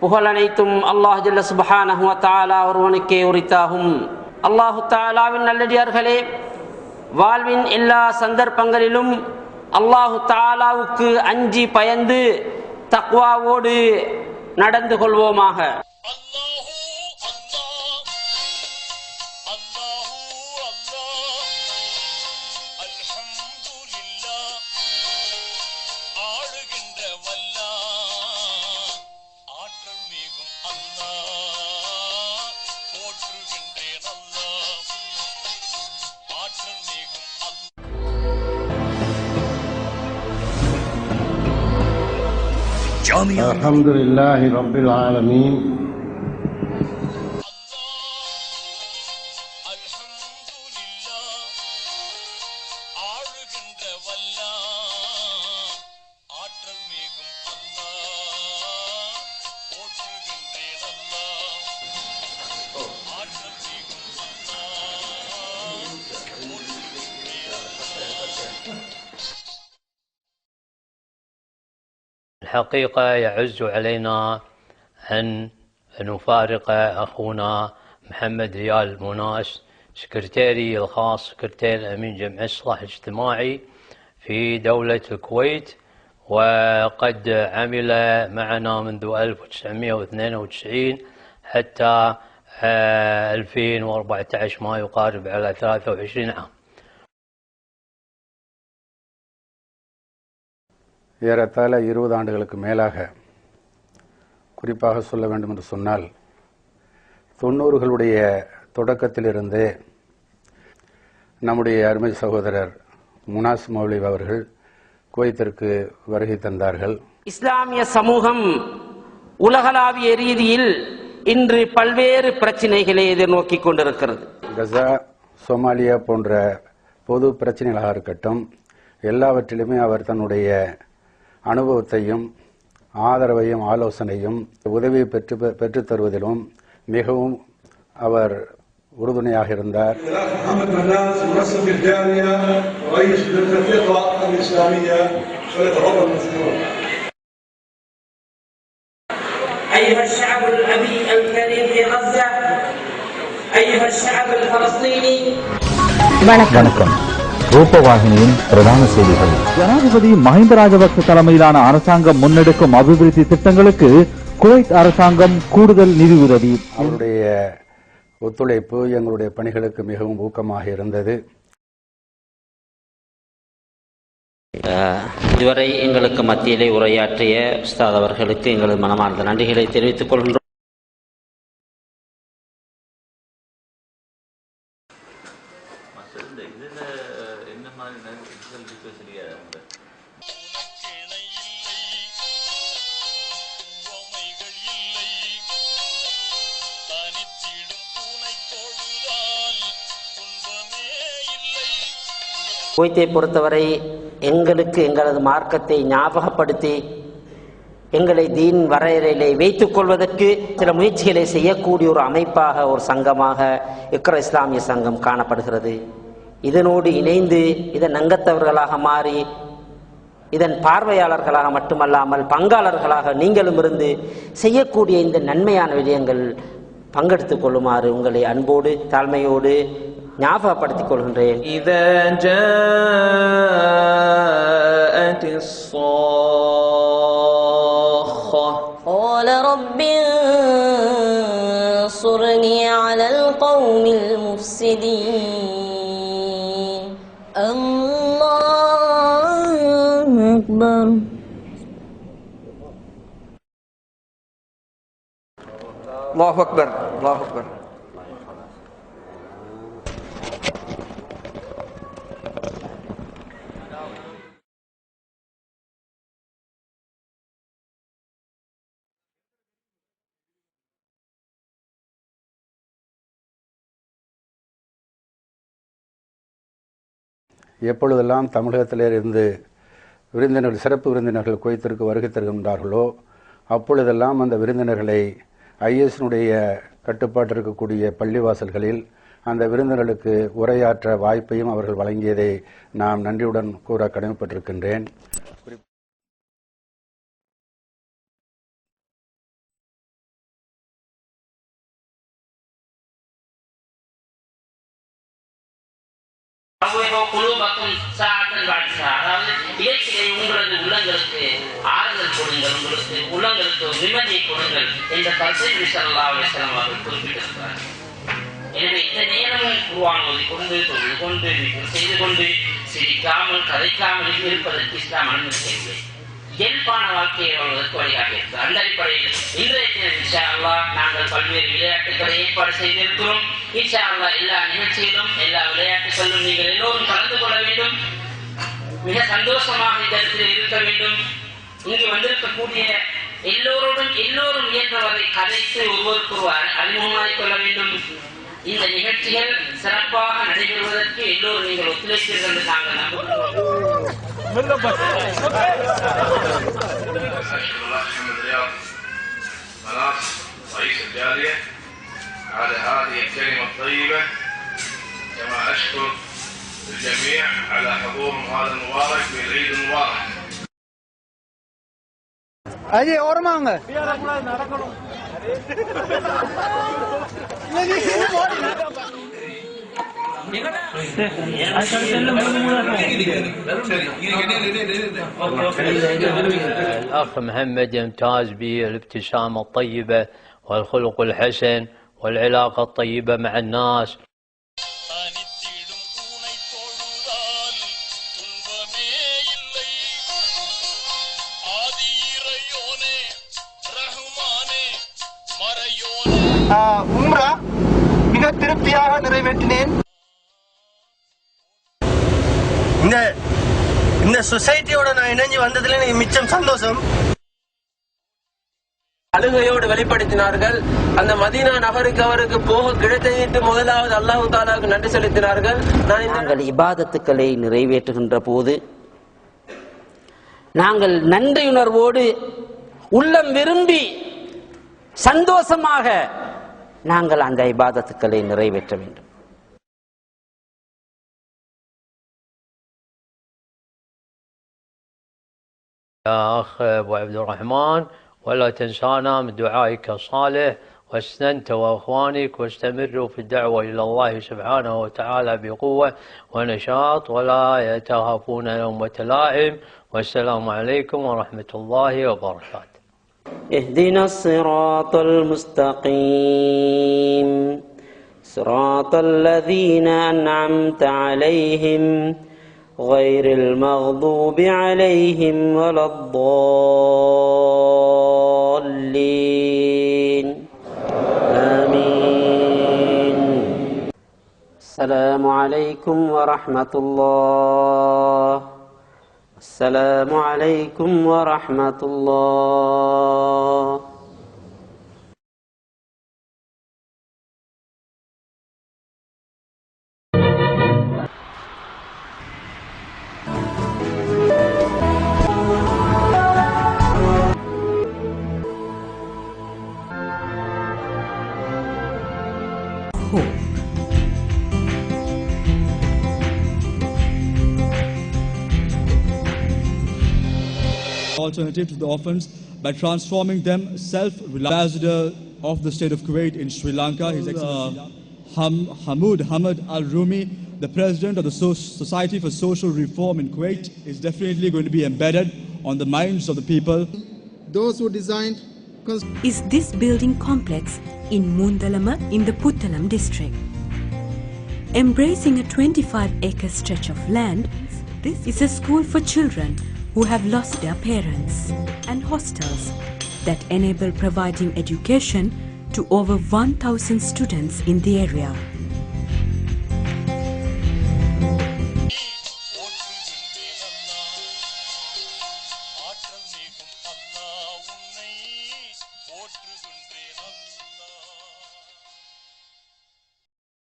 புகழனைத்தும் அல்லாஹ் ஜல்ல சுப்ஹானஹு வ தஆலா ஒருவனுக்கே உரித்தாகும். அல்லாஹு தஆலாவின் நல்லடியார்களே, வாழ்வின் எல்லா சந்தர்ப்பங்களிலும் அல்லாஹு தஆலாவுக்கு அஞ்சி பயந்து தக்வாவோடு நடந்து கொள்வோமாக. Alhamdulillahi Rabbil Alameen. الحقيقة يعز علينا أن نفارق أخونا محمد ريال مناش، سكرتيري الخاص سكرتير أمين جمع الإصلاح الاجتماعي في دولة الكويت، وقد عمل معنا منذ 1992 حتى 2014، ما يقارب على 23 عام. ஏறத்தாழ 20 ஆண்டுகளுக்கு மேலாக, குறிப்பாக சொல்ல வேண்டும் என்று சொன்னால் 90களுடைய தொடக்கத்திலிருந்தே நம்முடைய அருமை சகோதரர் முனாஸ் மௌலவி அவர்கள் குவைத்திற்கு வருகை தந்தார்கள். இஸ்லாமிய சமூகம் உலகளாவிய ரீதியில் இன்று பல்வேறு பிரச்சனைகளை எதிர்நோக்கி கொண்டிருக்கிறது. கசா, சோமாலியா போன்ற பொது பிரச்சனைகளாக இருக்கட்டும், எல்லாவற்றிலுமே அவர் தன்னுடைய அனுபவத்தையும் ஆதரவையும் ஆலோசனையும் உதவியை பெற்றுத் தருவதிலும் மிகவும் அவர் உறுதுணையாக இருந்தார். வணக்கம். ரூபவாகினியின் பிரதான செய்திகள். ஜனாதிபதி மஹிந்த ராஜபக்ச தலைமையிலான அரசாங்கம் முன்னெடுக்கும் அபிவிருத்தி திட்டங்களுக்கு குவைத் அரசாங்கம் கூடுதல் நிதி உதவி. அவருடைய ஒத்துழைப்பு எங்களுடைய பணிகளுக்கு மிகவும் ஊக்கமாக இருந்தது. இதுவரை எங்களுக்கு மத்தியிலே உரையாற்றிய உஸ்தாத் அவர்களுக்கு எங்களது மனமார்ந்த நன்றிகளை தெரிவித்துக் கொள்கின்றோம். குவைத்தை பொறுத்தவரை எங்களுக்கு எங்களது மார்க்கத்தை ஞாபகப்படுத்தி எங்களை தீன் வரையறையிலே வைத்துக் கொள்வதற்கு சில முயற்சிகளை செய்யக்கூடிய ஒரு அமைப்பாக, ஒரு சங்கமாக இக்ரா இஸ்லாமிய சங்கம் காணப்படுகிறது. இதனோடு இணைந்து இதன் அங்கத்தவர்களாக மாறி இதன் பார்வையாளர்களாக மட்டுமல்லாமல் பங்காளர்களாக நீங்களும் இருந்து செய்யக்கூடிய இந்த நன்மையான விடயங்கள் பங்கெடுத்துக் கொள்ளுமாறு உங்களை அன்போடு தாழ்மையோடு ஞாபகப்படுத்திக் கொள்கின்றேன். قال رب انصرني على القوم المفسدين. الله أكبر. الله أكبر. الله أكبر. எப்பொழுதெல்லாம் தமிழகத்திலிருந்து விருந்தினர்கள், சிறப்பு விருந்தினர்கள் குவைத்திற்கு வருகை தருகின்றார்களோ அப்பொழுதெல்லாம் அந்த விருந்தினர்களை ஐஎஸ்னுடைய கட்டுப்பாட்டு இருக்கக்கூடிய பள்ளிவாசல்களில் அந்த விருந்தினர்களுக்கு உரையாற்ற வாய்ப்பையும் அவர்கள் வழங்கியதை நாம் நன்றியுடன் கூற கடமைப்பட்டிருக்கின்றேன். யுஃபர்ரிஹு குலூபக்கும் ஸாஅத்தன் பஅத ஸாஅ. அதாவது இயற்கையை உங்களது உள்ளங்களுக்கு ஆறுதல் கொடுங்கள், உங்களுக்கு உள்ளங்களுக்கு நிம்மதியை கொடுங்கள் என்ற கருத்தை நபி ஸல்லல்லாஹு அலைஹி வஸல்லம் அவர்கள் குறிப்பிட்டிருக்கிறார். எனவே இந்த நேரமும் குர்ஆன் ஓதிக்கொண்டு தொழுது கொண்டு செய்து கொண்டு சிரிக்காமல் கதைக்காமல் இருப்பதற்கு இஸ்லாம் அனுமதிக்கவில்லை. இயல்பான வாழ்க்கையை வாழ்வதற்கு வழிகாட்டியிருக்கிறார். அந்த அடிப்படையில் இன்றைய தினம் இன்ஷா அல்லாஹ் நாங்கள் பல்வேறு விளையாட்டுகளை ஏற்பாடு செய்திருக்கிறோம். இன்ஷா அல்லாஹ் எல்லா நிகழ்ச்சியிலும் எல்லா விளையாட்டுகளிலும் நீங்கள் எல்லோரும் கலந்து கொள்ள வேண்டும். மிக சந்தோஷமாக இந்த இடத்தில் இருக்க வேண்டும். இங்கு வந்திருக்கக்கூடிய எல்லோரும் இயன்றவரை கதைத்து ஒருவருக்கொருவர் அறிமுகமாகிக் கொள்ள வேண்டும். இந்த நிகழ்ச்சிகள் சிறப்பாக நடைபெறுவதற்கு எல்லோரும் நீங்கள் ஒத்துழைப்பீர்கள் என்று நாங்கள் நம்புகிறோம். رئيس الجالية على هذه الكلمة الطيبة، كما أشكر الجميع على حضورهم هذا المبارك في العيد المبارك. அஜி ஓரமாங்க. الأخ محمد يمتاز بالابتسامة الطيبة والخلق الحسن والعلاقة الطيبة مع الناس. உம்ரா மிக திருப்தியாக நிறைவேற்றினேன். இந்த சொசைட்டியோட நான் இணைஞ்சு வந்ததுல எனக்கு மிச்சம் சந்தோஷம். அழுகையோடு வெளிப்படுத்தினார்கள். அந்த மதீனா நகருக்கு அவருக்கு போக கிடைத்தது முதலாவது அல்லாஹ் தஆலாவுக்கு நன்றி செலுத்தினார்கள். நாங்கள் இபாதத்துக்களை நிறைவேற்றுகின்ற போது நாங்கள் நன்றியுணர்வோடு உள்ளம் விரும்பி சந்தோஷமாக நாங்கள் அந்த இபாதத்துக்களை நிறைவேற்ற வேண்டும். يا أخ أبو عبد الرحمن، ولا تنسانا من دعائك الصالح، واستنت وأخوانك واستمروا في الدعوة إلى الله سبحانه وتعالى بقوة ونشاط ولا يتخافون لومة لائم. والسلام عليكم ورحمة الله وبركاته. اهدنا الصراط المستقيم صراط الذين أنعمت عليهم غير المغضوب عليهم ولا الضالين آمين. السلام عليكم ورحمة الله. السلام عليكم ورحمة الله. Alternative to the orphans by transforming them self-reliant. Ambassador of the state of Kuwait in Sri Lanka, His Excellency Hamoud Hamad Al Rumi, the president of the Society for Social Reform in Kuwait, is definitely going to be embedded on the minds of the people. Those who designed is this building complex in Moondalama in the Puttalam district. Embracing a 25-acre stretch of land, this is a school for children who have lost their parents, and hostels that enable providing education to over 1,000 students in the area.